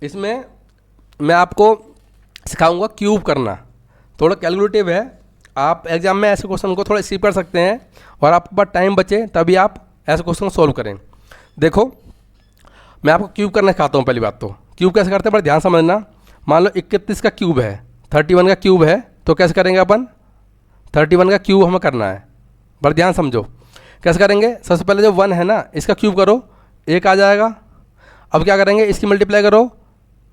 इसमें मैं आपको सिखाऊंगा क्यूब करना, थोड़ा कैलकुलेटिव है, आप एग्जाम में ऐसे क्वेश्चन को थोड़ा स्किप कर सकते हैं, और आपके पास टाइम बचे तभी आप ऐसे क्वेश्चन को सॉल्व करें। देखो मैं आपको क्यूब करना सिखाता हूँ। पहली बात तो क्यूब कैसे करते हैं बड़ा ध्यान समझना। मान लो 31 का क्यूब है 31 का क्यूब है, तो कैसे करेंगे अपन, 31 का क्यूब हमें करना है, बड़ा ध्यान समझो कैसे करेंगे। सबसे पहले जो 1 है ना, इसका क्यूब करो, 1 आ जाएगा। अब क्या करेंगे, इसकी मल्टीप्लाई करो,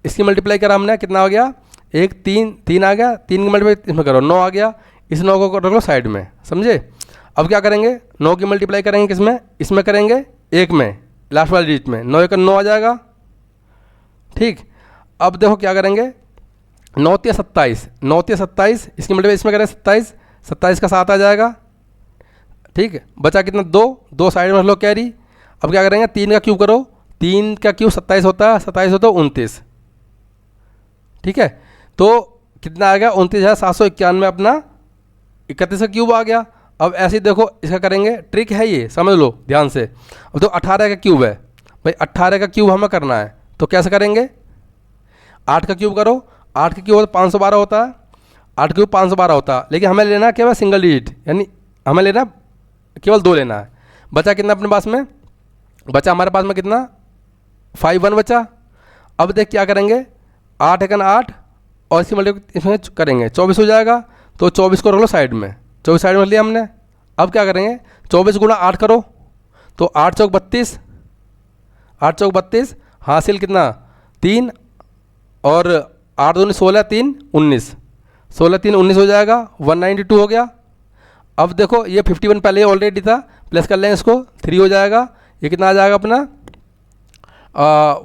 इसकी मल्टीप्लाई करा हमने, कितना हो गया, 1 3 3 आ गया, 3 की मल्टीप्लाई इसमें करो, 9 आ गया, इस 9 को रख लो साइड में, समझे। अब क्या करेंगे, 9 की मल्टीप्लाई करेंगे किसमें, इसमें करेंगे 1 में, लास्ट वाली डिजिट में, 9 1 9 आ जाएगा, ठीक। अब देखो क्या करेंगे, 9 3 27, 9 3 27, इसकी मल्टीप्लाई इसमें करेंगे 27, 27 का 7 आ जाएगा, ठीक है। बचा कितना, 2 2 साइड में रख लो कैरी। अब क्या करेंगे, 3 का क्यूब करो, 3 का क्यूब 27 होता है, 27 होता है 29, ठीक है। तो कितना आ गया, 29,791 अपना 31 का क्यूब आ गया। अब ऐसे ही देखो इसका करेंगे, ट्रिक है ये, समझ लो ध्यान से। अब तो 18 का क्यूब है भाई, 18 का क्यूब हमें करना है, तो कैसे करेंगे, 8 का क्यूब करो, 8 का क्यूब 512 होता है, 8 क्यूब 512 होता है, लेकिन हमें लेना है केवल सिंगल डिजिट, यानी हमें लेना केवल 2 लेना है। बचा कितना अपने पास में, बचा हमारे पास में कितना, 51 बचा। अब देख क्या करेंगे, 8 1 8 और इसकी मल्टीप्लाई इसमें करेंगे, 24 हो जाएगा, तो 24 को रख लो साइड में, 24 साइड में रख लिया हमने। अब क्या करेंगे, 24 गुणा 8 करो, तो 8 चौक 32, 8 चौक 32, हासिल कितना 3, और 8 दूनी 16, 3 19, 16 3 19 हो जाएगा, 192 हो गया। अब देखो ये 51 पहले ऑलरेडी था, प्लस कर लेंगे इसको, 3 हो जाएगा, ये कितना आ जाएगा अपना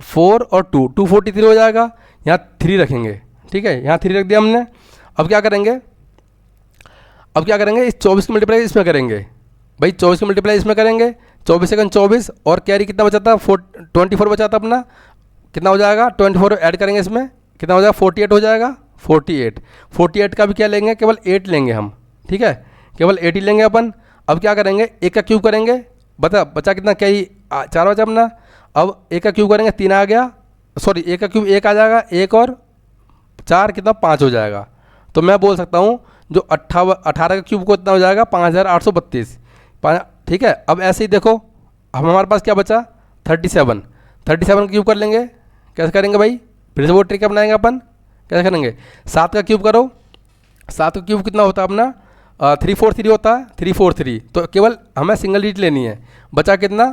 4 और 2 243 हो जाएगा। यहाँ 3 रखेंगे, ठीक है, यहाँ 3 रख दिया हमने। अब क्या करेंगे, अब क्या करेंगे, इस 24 की मल्टीप्लाई इसमें करेंगे भाई, 24 की मल्टीप्लाई इसमें करेंगे, 24 सेकंड 24, और कैरी कितना बचा था, 24 बचा था अपना, कितना हो जाएगा, 24 ऐड करेंगे इसमें, कितना हो जाएगा 48 हो जाएगा, 48 का भी क्या लेंगे, केवल 8 लेंगे हम, ठीक है, केवल 8 ही लेंगे अपन। अब क्या करेंगे, 1 का क्यूब करेंगे, बचा कितना, क्या ही 4 बचा अपना। अब 1 का क्यूब करेंगे, 3 आ गया, सॉरी 1 का क्यूब 1 आ जाएगा, 1 और 4 कितना 5 हो जाएगा। तो मैं बोल सकता हूँ जो 18 का क्यूब को इतना हो जाएगा 5832, ठीक है। अब ऐसे ही देखो हम हमारे पास क्या बचा, 37 का क्यूब कर लेंगे, कैसे करेंगे भाई, फिर से वो ट्रिक अपनाएंगे अपन, कैसे करेंगे, 7 का क्यूब करो, 7 का क्यूब कितना होता है अपना 343 होता है, 343, तो केवल हमें सिंगल डिजिट लेनी है। बचा कितना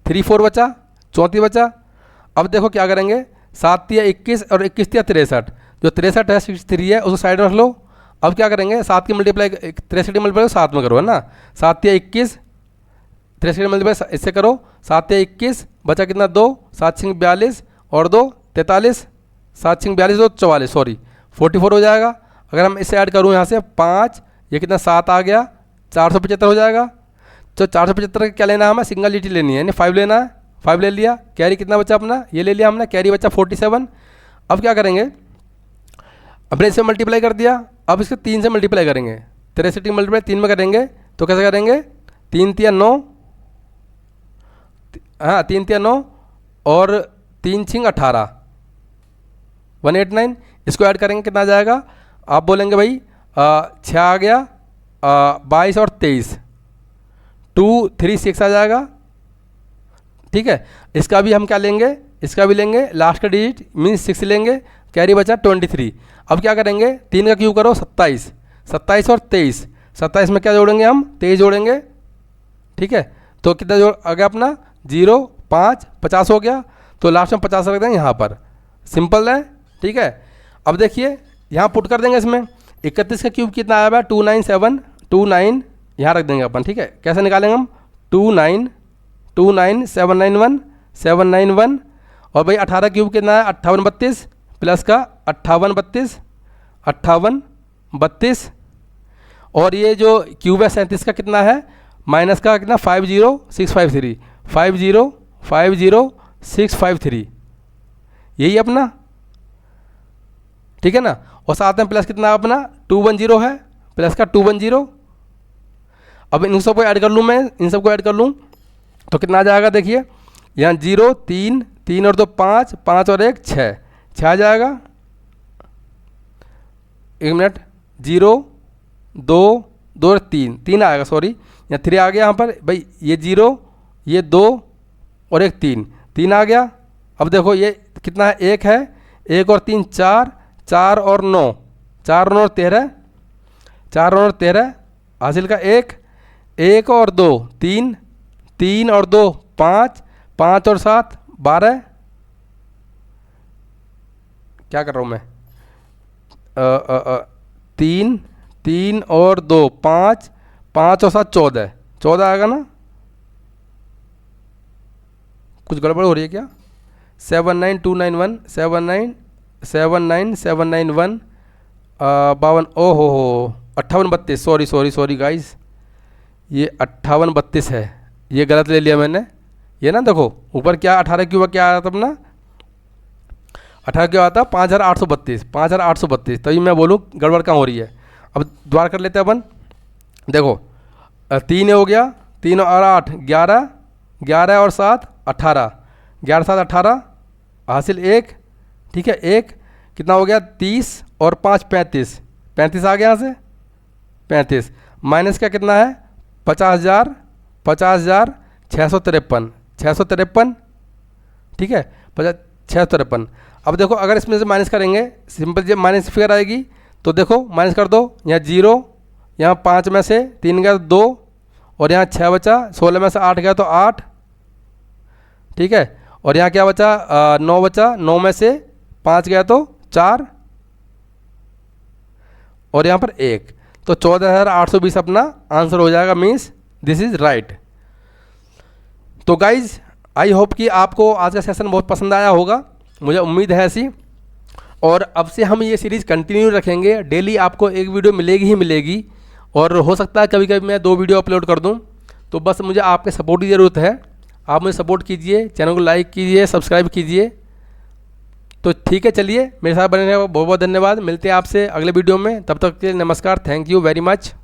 34 बचा, 34 बचा। अब देखो क्या करेंगे, 7 3 21 और 21 3 63, जो 63 है 63 है उसको साइड में रख लो। अब क्या करेंगे, 7 की मल्टीप्लाई 63 की मल्टीप्लाई 7 में करो, है ना, 7 3 21, 63 की मल्टीप्लाई इससे करो, 7 3 21, बचा कितना 2, 7 6 42 और 2 43, 7 6 42 2 44, सॉरी 44 हो जाएगा। अगर हम इसे ऐड करूँ यहाँ से 5, ये कितना 7 आ गया, 475 हो जाएगा। तो 475 का क्या लेना है हमें, सिंगल डिजिट लेनी है, यानी 5 लेना है, 5 ले लिया। कैरी कितना बचा अपना, ये ले लिया हमने, कैरी बचा 47। अब क्या करेंगे, अपने इससे मल्टीप्लाई कर दिया, अब इसको 3 से मल्टीप्लाई करेंगे, 63 की मल्टीप्लाई 3 में करेंगे, तो कैसे करेंगे, 3 3 9, हाँ 3 3 9 और 3 6 18, 189, इसको ऐड करेंगे कितना आ जाएगा, आप बोलेंगे भाई 6 आ गया, 22 और 23, 2 3 6 आ जाएगा, ठीक है। इसका भी हम क्या लेंगे, इसका भी लेंगे, लास्ट का डिजिट मीन्स 6 लेंगे, कैरी बचा 23। अब क्या करेंगे, 3 का क्यूब करो 27, 27 और 23, 27 में क्या जोड़ेंगे हम, 23 जोड़ेंगे, ठीक है। तो कितना जोड़ आ गया अपना 0 5 50 हो गया, तो लास्ट में 50 रख देंगे यहाँ पर, सिंपल है, ठीक है। अब देखिए यहाँ पुट कर देंगे इसमें, 31 का क्यूब कितना आया है 29729, यहाँ रख देंगे अपन, ठीक है। कैसे निकालेंगे हम, 2929791 और भाई 18 क्यूब कितना है 5832 प्लस का 5832 और ये जो क्यूब है 37 का कितना है, माइनस का कितना 50653, यही अपना, ठीक है ना। और साथ में प्लस कितना अपना 210 है, प्लस का 210। अब इन सबको ऐड कर लूँ मैं, इन सबको ऐड कर लूँ तो कितना आ जाएगा, देखिए यहाँ 0 3 3 और 2 5, 5 और 1 6 आ जाएगा। 1 मिनट, 0 2 2 और 3 आएगा, सॉरी यहाँ 3 आ गया यहाँ पर भाई, ये 0 ये 2 और 1 3 आ गया। अब देखो ये कितना है, 1 है, 1 और 3 4 4 और 9 4 और 13, 4 और 13 हासिल का 1, 1 और 2 3, 3 और 2 5, 5 और 7 12, क्या कर रहा हूँ मैं, 3, 3 और 2 5, 5 और 7 14, 14 आएगा ना, कुछ गड़बड़ हो रही है क्या? 79291 7979791 52, ओ हो 58 32, सॉरी गाइस, ये 58 32 है, ये गलत ले लिया मैंने। ये ना देखो ऊपर क्या 18 के ऊपर क्या आया था अपना, 18 क्या आता 5832, 5832, तभी मैं बोलूँ गड़बड़ कहाँ हो रही है। अब दोबारा कर लेते हैं अपन, देखो 3 हो गया, 3 और 8 11, 11 और 7 18, 11 7 18 हासिल 1, ठीक है 1 कितना हो गया 30 और 5 35, 35 आ गया यहाँ से 35, माइनस का कितना है 50,000, 50,000 653, 653, ठीक है 653। अब देखो अगर इसमें से माइनस करेंगे, सिंपल जब माइनस फिगर आएगी तो देखो माइनस कर दो, यहाँ 0, यहाँ 5 में से 3 गया तो 2, और यहाँ 6 बचा, 16 में से 8 गया तो 8, ठीक है, और यहाँ क्या बचा 9 बचा, 9 में से 5 गया तो 4, और यहाँ पर 1, तो 14,820 अपना आंसर हो जाएगा, मीन्स दिस इज़ राइट। तो गाइज आई होप कि आपको आज का सेशन बहुत पसंद आया होगा, मुझे उम्मीद है ऐसी, और अब से हम ये सीरीज़ कंटिन्यू रखेंगे, डेली आपको एक वीडियो मिलेगी ही मिलेगी, और हो सकता है कभी कभी मैं 2 वीडियो अपलोड कर दूं। तो बस मुझे आपके सपोर्ट की ज़रूरत है, आप मुझे सपोर्ट कीजिए, चैनल को लाइक कीजिए, सब्सक्राइब कीजिए। तो ठीक है, चलिए मेरे साथ बने रहने बहुत बहुत धन्यवाद, मिलते हैं आपसे अगले वीडियो में, तब तक के लिए नमस्कार, थैंक यू वेरी मच।